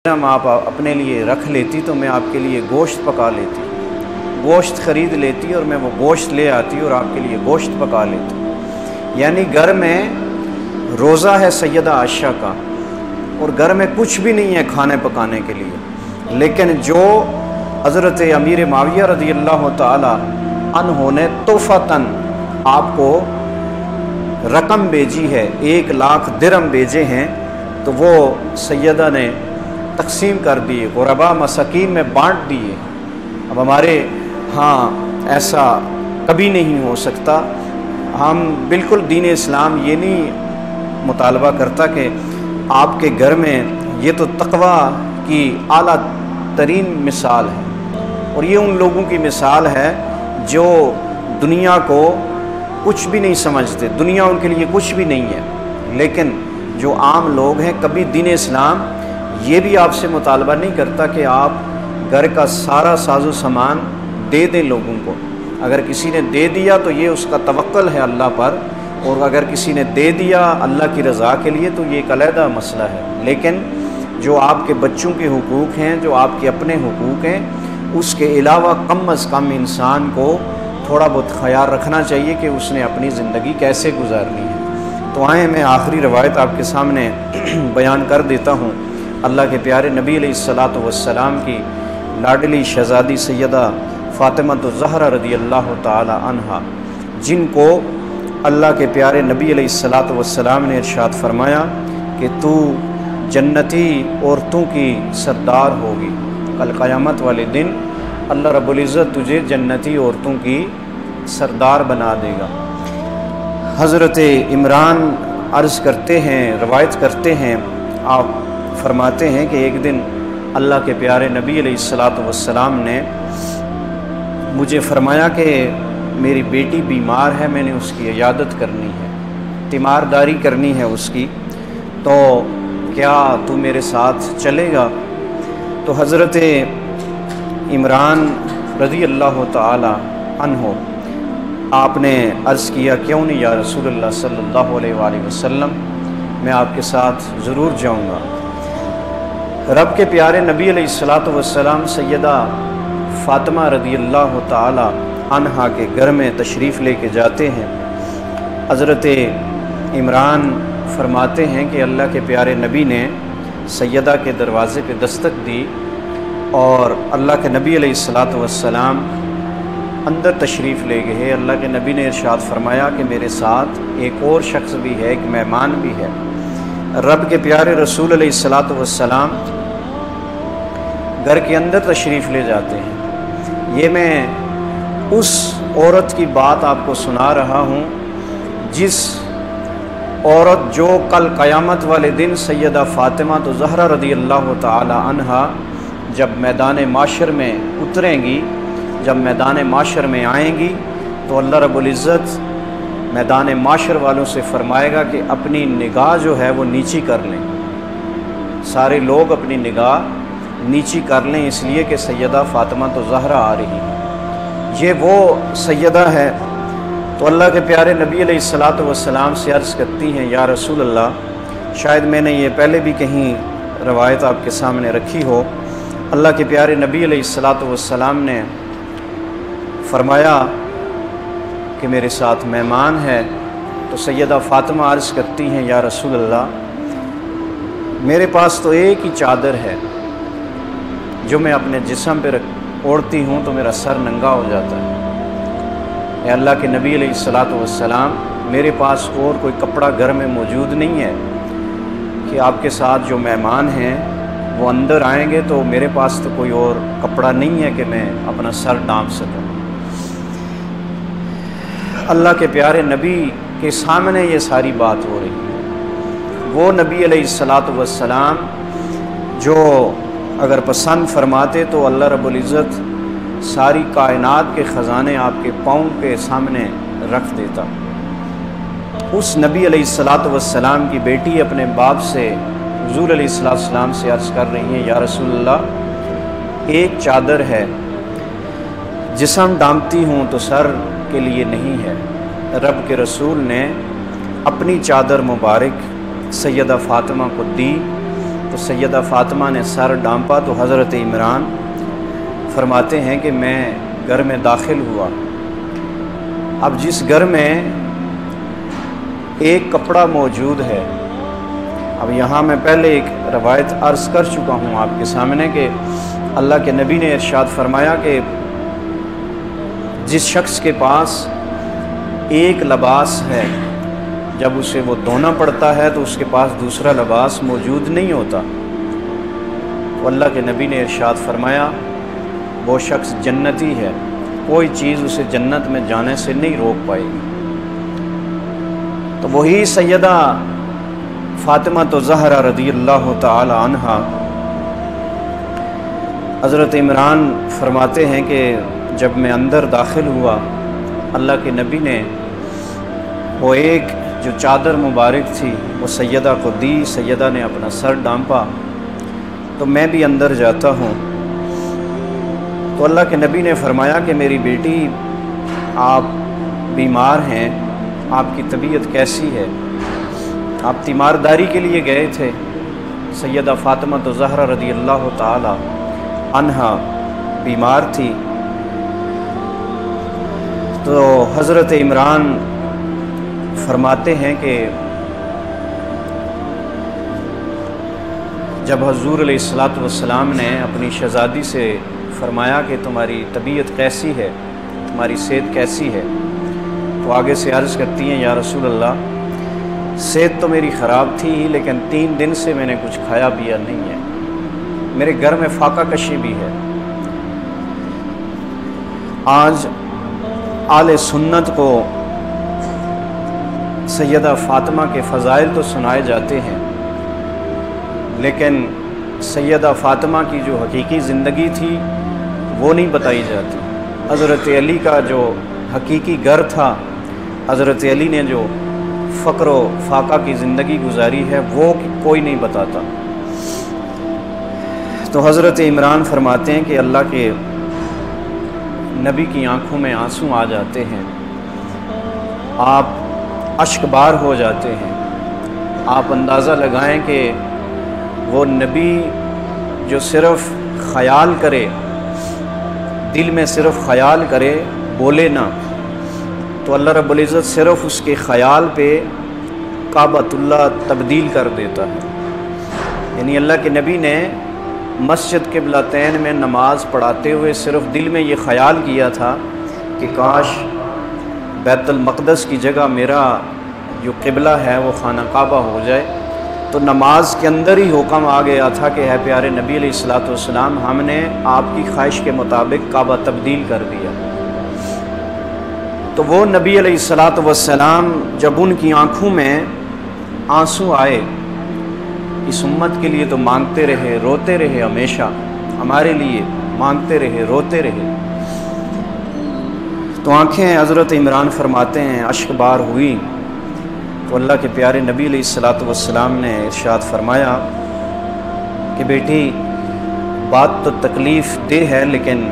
आप अपने लिए रख लेती तो मैं आपके लिए गोश्त पका लेती, गोश्त ख़रीद लेती और मैं वो गोश्त ले आती और आपके लिए गोश्त पका लेती। यानी घर में रोज़ा है सैयदा आयशा का और घर में कुछ भी नहीं है खाने पकाने के लिए, लेकिन जो हज़रत अमीर माविया रज़ी अल्लाह ताला अन्हो ने तोहफ़तन आपको रकम भेजी है, 1 लाख दिरहम भेजे हैं, तो वो सैयदा ने तकसीम कर दिए, ग़ुरबा मसाकीन में बांट दिए। अब हमारे हाँ ऐसा कभी नहीं हो सकता। हम बिल्कुल दीन इस्लाम ये नहीं मुतालबा करता कि आपके घर में, ये तो तक़वा की आला तरीन मिसाल है और ये उन लोगों की मिसाल है जो दुनिया को कुछ भी नहीं समझते, दुनिया उनके लिए कुछ भी नहीं है। लेकिन जो आम लोग हैं, कभी दीन इस्लाम ये भी आपसे मुतालबा नहीं करता कि आप घर का सारा साजो सामान दे दें लोगों को। अगर किसी ने दे दिया तो ये उसका तवक्कल है अल्लाह पर, और अगर किसी ने दे दिया अल्लाह की रज़ा के लिए तो ये एक अलहदा मसला है। लेकिन जो आपके बच्चों के हुकूक़ हैं, जो आपके अपने हुकूक़ हैं, उसके अलावा कम अज़ कम इंसान को थोड़ा बहुत ख़याल रखना चाहिए कि उसने अपनी ज़िंदगी कैसे गुजारनी है। तो आए मैं आखिरी रवायत आपके सामने बयान कर देता हूँ। अल्लाह के प्यारे नबी अलैहिस्सलातु वस्सलाम की लाडली शहज़ादी सैयदा फ़ातिमतुज़ ज़हरा रज़ी अल्लाह ताला अन्हा, जिनको अल्लाह के प्यारे नबी अलैहिस्सलातु वस्सलाम ने इरशाद फरमाया कि तू जन्नती औरतों की सरदार होगी। कल क़यामत वाले दिन अल्लाह रब्बुल इज़्ज़त तुझे जन्नती औरतों की सरदार बना देगा। हज़रत इमरान अर्ज़ करते हैं, रवायत करते हैं, आप फरमाते हैं कि एक दिन अल्लाह के प्यारे नबी अलैहिस्सलातु वस्सलाम ने मुझे फ़रमाया कि मेरी बेटी बीमार है, मैंने उसकी इयादत करनी है, तीमारदारी करनी है उसकी, तो क्या तू मेरे साथ चलेगा? तो हज़रत इमरान रज़ी अल्लाह ताला अन्हो आपने अर्ज़ किया, क्यों नहीं या रसूलल्लाह सल्लल्लाहु अलैहि वसल्लम, मैं आपके साथ ज़रूर जाऊँगा। रब के प्यारे नबी अलैहिस्सलातु वस्सलाम सैयदा फ़ातिमा रज़ी अल्लाह ताला अन्हा के घर में तशरीफ़ लेके जाते हैं। हज़रत इमरान फरमाते हैं कि अल्लाह के प्यारे नबी ने सैयदा के दरवाज़े पे दस्तक दी और अल्लाह के नबी अलैहिस्सलातु वस्सलाम अंदर तशरीफ़ ले गए। अल्लाह के नबी ने इरशाद फरमाया कि मेरे साथ एक और शख्स भी है, एक मेहमान भी है। रब के प्यारे रसूल अलैहिस्सलातु वस्सलाम घर के अंदर तशरीफ़ ले जाते हैं। ये मैं उस औरत की बात आपको सुना रहा हूँ जिस औरत जो कल क़यामत वाले दिन सैयदा फ़ातिमतुज़ ज़हरा रज़ी अल्लाह ताला अन्हा जब मैदान माशर में उतरेंगी, जब मैदान माशर में आएंगी, तो अल्लाह रब्बुल इज़्ज़त मैदान माशर वालों से फ़रमाएगा कि अपनी निगाह जो है वो नीची कर लें। सारे लोग अपनी निगाह नीची कर लें, इसलिए कि सैयदा फ़ातिमतुज़ ज़हरा आ रही है। ये वो सैयदा है। तो अल्लाह के प्यारे नबी अलैहिस्सलातु वस्सलाम से अर्ज़ करती हैं, या रसूल अल्लाह, शायद मैंने ये पहले भी कहीं रवायत आपके सामने रखी हो। अल्लाह के प्यारे नबी अलैहिस्सलातु वस्सलाम ने फ़रमाया कि मेरे साथ मेहमान है। तो सैयदा फ़ातिमा अर्ज़ करती हैं, या रसूल अल्लाह, मेरे पास तो एक ही चादर है जो मैं अपने जिस्म पे ओढ़ती हूँ तो मेरा सर नंगा हो जाता है। या अल्लाह के नबी अलैहिस्सलातु वस्सलाम, मेरे पास और कोई कपड़ा घर में मौजूद नहीं है कि आपके साथ जो मेहमान हैं वो अंदर आएंगे तो मेरे पास तो कोई और कपड़ा नहीं है कि मैं अपना सर ढांप सकूँ। अल्लाह के प्यारे नबी के सामने ये सारी बात हो रही है। वो नबी अलैहिस्सलातु वस्सलाम जो अगर पसंद फरमाते तो अल्लाह रब्बुल इज़्ज़त सारी कायनात के ख़जाने आपके पाँव के सामने रख देता। उस नबी अलैहिस्सलातु वस्सलाम की बेटी अपने बाप से, हुज़ूर अलैहिस्सलातु वस्सलाम से अर्ज़ कर रही हैं, या रसूल अल्लाह, एक चादर है, जिस्म ढांपती हूँ तो सर के लिए नहीं है। रब के रसूल ने अपनी चादर मुबारक सैयदा फ़ातिमा को दी تو سیدہ فاطمہ نے سر ڈانپا تو حضرت عمران فرماتے ہیں کہ میں گھر میں داخل ہوا۔ اب جس گھر میں ایک کپڑا موجود ہے، اب یہاں میں پہلے ایک روایت عرض کر چکا ہوں آپ کے سامنے کہ اللہ کے نبی نے ارشاد فرمایا کہ جس شخص کے پاس ایک لباس ہے، جب اسے وہ دھونا پڑتا ہے تو اس کے پاس دوسرا لباس موجود نہیں ہوتا، تو اللہ کے نبی نے ارشاد فرمایا وہ شخص جنتی ہے، کوئی چیز اسے جنت میں جانے سے نہیں روک پائے گی۔ تو وہی سیدہ فاطمہ تو زہرا رضی اللہ تعالی عنہا، حضرت عمران فرماتے ہیں کہ جب میں اندر داخل ہوا، اللہ کے نبی نے وہ ایک جو چادر مبارک تھی وہ سیدہ کو دی، سیدہ نے اپنا سر ڈانپا، تو میں بھی اندر جاتا ہوں تو اللہ کے نبی نے فرمایا کہ میری بیٹی آپ بیمار ہیں، آپ کی طبیعت کیسی ہے؟ آپ تیمارداری کے لیے گئے تھے۔ سیدہ فاطمہ تو زہرا رضی اللہ تعالی عنہا بیمار تھی، تو حضرت عمران فرماتے ہیں کہ جب حضور علیہ الصلاۃ والسلام نے اپنی شہزادی سے فرمایا کہ تمہاری طبیعت کیسی ہے، تمہاری صحت کیسی ہے، تو آگے سے عرض کرتی ہیں یا رسول اللہ صحت تو میری خراب تھی لیکن 3 دن سے میں نے کچھ کھایا پیا نہیں ہے، میرے گھر میں فاقہ کشی بھی ہے۔ آج آل سنت کو سیدہ فاطمہ کے فضائل تو سنائے جاتے ہیں، لیکن سیدہ فاطمہ کی جو حقیقی زندگی تھی وہ نہیں بتائی جاتی۔ حضرت علی کا جو حقیقی گھر تھا، حضرت علی نے جو فقر و فاقہ کی زندگی گزاری ہے وہ کوئی نہیں بتاتا۔ تو حضرت عمران فرماتے ہیں کہ اللہ کے نبی کی آنکھوں میں آنسو آ جاتے ہیں، آپ اشک بار ہو جاتے ہیں۔ آپ اندازہ لگائیں کہ وہ نبی جو صرف خیال کرے، دل میں صرف خیال کرے، بولے نہ، تو اللہ رب العزت صرف اس کے خیال پہ کعبۃ اللہ تبدیل کر دیتا ہے۔ یعنی اللہ کے نبی نے مسجد قبلتین میں نماز پڑھاتے ہوئے صرف دل میں یہ خیال کیا تھا کہ کاش بیت المقدس کی جگہ میرا جو قبلہ ہے وہ خانہ کعبہ ہو جائے، تو نماز کے اندر ہی حکم آ گیا تھا کہ اے پیارے نبی علیہ الصلاۃ والسلام ہم نے آپ کی خواہش کے مطابق کعبہ تبدیل کر دیا۔ تو وہ نبی علیہ الصلاۃ والسلام جب ان کی آنکھوں میں آنسو آئے، اس امت کے لیے تو مانگتے رہے، روتے رہے، ہمیشہ ہمارے لیے مانگتے رہے، روتے رہے، تو آنکھیں حضرت عمران فرماتے ہیں اشک بار ہوئی، تو اللہ کے پیارے نبی علیہ الصلاۃ والسلام نے ارشاد فرمایا کہ بیٹی بات تو تکلیف دہ ہے لیکن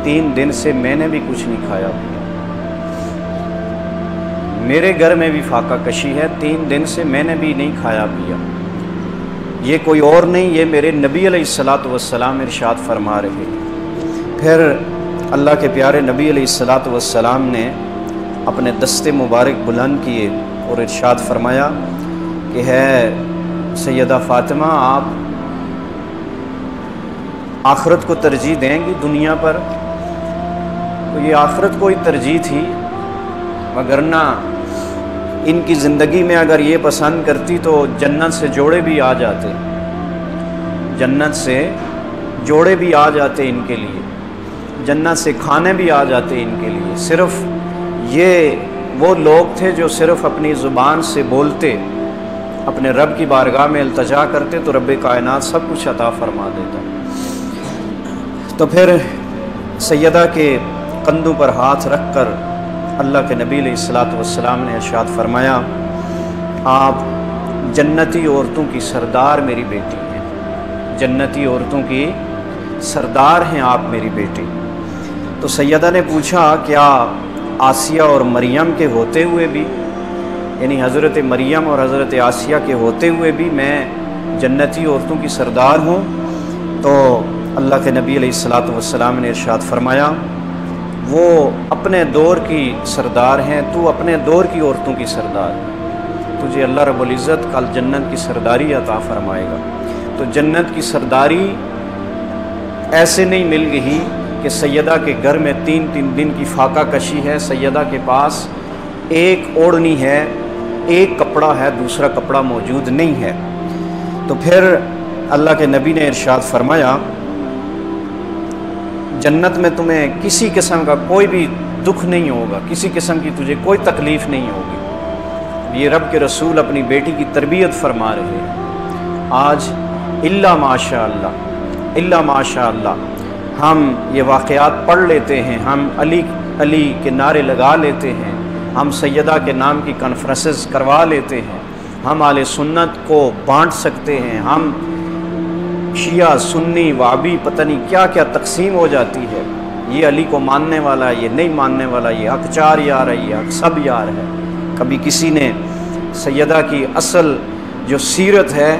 3 دن سے میں نے بھی کچھ نہیں کھایا پیا، میرے گھر میں بھی فاقہ کشی ہے، 3 دن سے میں نے بھی نہیں کھایا پیا، یہ کوئی اور نہیں، یہ میرے نبی علیہ الصلاۃ والسلام ارشاد فرما رہے ہیں۔ پھر اللہ کے پیارے نبی علیہ الصلاۃ والسلام نے اپنے دستے مبارک بلند کیے اور ارشاد فرمایا کہ ہے سیدہ فاطمہ آپ آخرت کو ترجیح دیں گی دنیا پر؟ تو یہ آخرت کو ہی ترجیح تھی، وگرنہ ان کی زندگی میں اگر یہ پسند کرتی تو جنت سے جوڑے بھی آ جاتے، جنت سے جوڑے بھی آ جاتے ان کے لیے، جنت سے کھانے بھی آ جاتے ان کے لیے۔ صرف یہ وہ لوگ تھے جو صرف اپنی زبان سے بولتے، اپنے رب کی بارگاہ میں التجا کرتے تو رب کائنات سب کچھ عطا فرما دیتا۔ تو پھر سیدہ کے کندھوں پر ہاتھ رکھ کر اللہ کے نبی علیہ الصلاۃ والسلام نے ارشاد فرمایا آپ جنتی عورتوں کی سردار میری بیٹی ہیں، جنتی عورتوں کی سردار ہیں آپ میری بیٹی۔ تو سیدہ نے پوچھا کیا آسیہ اور مریم کے ہوتے ہوئے بھی، یعنی حضرت مریم اور حضرت آسیہ کے ہوتے ہوئے بھی میں जन्नती औरतों की सरदार हूँ। तो अल्लाह के नबी अलैहिस्सलातु वस्सलाम ने इरशाद फरमाया, वो अपने दौर की सरदार हैं, तू अपने दौर की औरतों की सरदार है, तुझे अल्लाह रब्बुल इज़्ज़त कल जन्नत की सरदारी अता फरमाएगा। तो जन्नत की सरदारी ऐसे नहीं मिल गई कि सैयदा के घर में 3-3 दिन की फाका कशी है, सैयदा के पास एक ओढ़नी है, एक कपड़ा है, दूसरा कपड़ा मौजूद नहीं है। तो फिर अल्लाह के नबी ने इरशाद फरमाया, जन्नत में तुम्हें किसी किस्म का कोई भी दुख नहीं होगा, किसी किस्म की तुझे कोई तकलीफ़ नहीं होगी। ये रब के रसूल अपनी बेटी की तरबियत फरमा रहे हैं। आज इल्ला माशा अल्लाह हम ये वाक़यात पढ़ लेते हैं, हम अली अली के नारे लगा लेते हैं, हम सैयदा के नाम की कॉन्फ्रेंसेस करवा लेते हैं, हम आले सुन्नत को बांट सकते हैं, हम शिया सुन्नी वाबी पता नहीं क्या क्या तकसीम हो जाती है, ये अली को मानने वाला, ये नहीं मानने वाला, ये हक चार यार है, ये हक सब यार है। कभी किसी ने सैयदा की असल जो सीरत है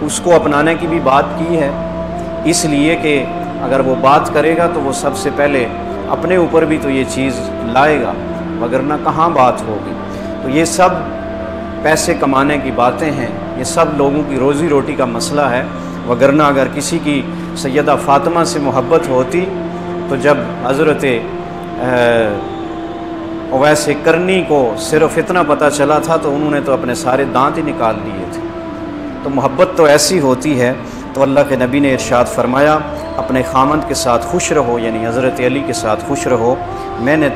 उसको अपनाने की भी बात की है, इसलिए कि अगर वो बात करेगा तो वो सबसे पहले अपने ऊपर भी तो ये चीज़ लाएगा, वगरना कहाँ बात होगी। तो ये सब पैसे कमाने की बातें हैं, ये सब लोगों की रोज़ी रोटी का मसला है। वगरना अगर किसी की सैयदा फ़ातिमा से मोहब्बत होती तो जब हज़रत उवैस करनी को सिर्फ इतना पता चला था तो उन्होंने तो अपने सारे दांत ही निकाल लिए थे। तो मोहब्बत तो ऐसी होती है। तो अल्लाह के नबी ने इरशाद फरमाया, अपने खामंद के साथ खुश रहो, यानी हज़रत अली के साथ खुश रहो, मैंने